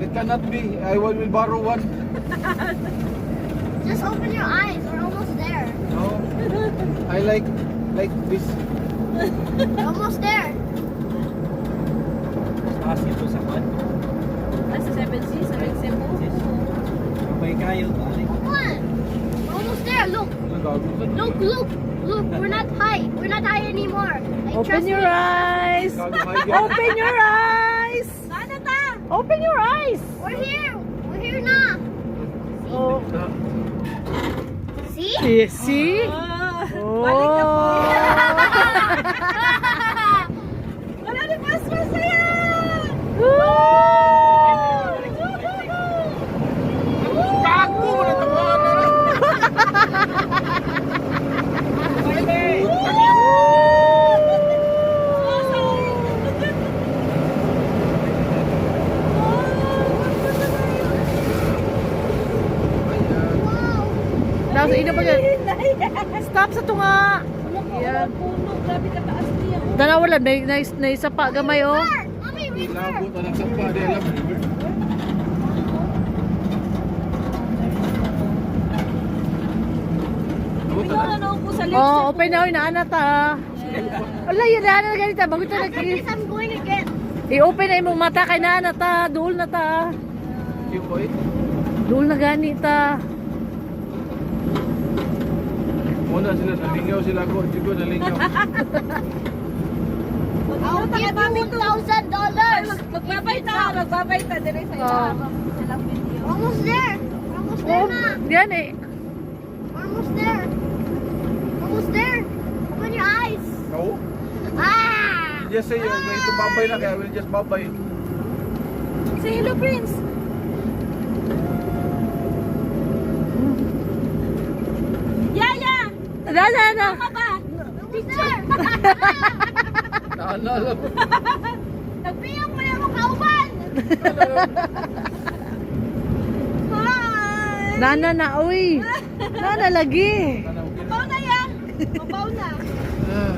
It cannot be. I will borrow one. Just open your eyes. We're almost there. No. I like this. We're almost there. Taas ito sa kwan. Nasa 7C, sa Lake Cebu. Kapay kayo, balik. Come on. We're almost there. Look. Look. Look. We're not high. We're not high anymore. Like, Open trust your me. eyes! Open your eyes! Sana ta? Open your eyes! We're here. We're here na. Oh. See? Yes, see? Balik na po. Wala na mas masaya. Kago mo na tawanan. Tapos ino pa yan. Stop sa tunga. Yan. Puno, grabe kataas niya. Dalawa lang, na isa pa gamay oh. Mommy, river. Labot na lang sampa di alam. Labot na lang. Ano ko sa Lake Oh, Cebu. open na na ana ta. Wala yun na ganito, bago ta After this, I'm going again. i-open na imong mata kay na ana ta, duol na ta. Yung boy. Duol na gani ta. Muna sila nalingaw sila ko. Hindi ko nalingaw. I'll give you $1,000. Magbabay ta, dire sa iyo. Oh. Sa video. We're almost there. We're almost there Oh, na. yan eh. We're almost there. Almost there. Open your eyes. No? Ah! Just say you're going to babay na kaya I will just babay. Say hello, Prince. Yaya! Na. Ka ba? Teacher! Naalala ko. Nagpiyang mo na yung kauban! Hi! Nana na, uy. Nana lagi. Naalala ko. Mabaw na yan. Mabaw na. Ah.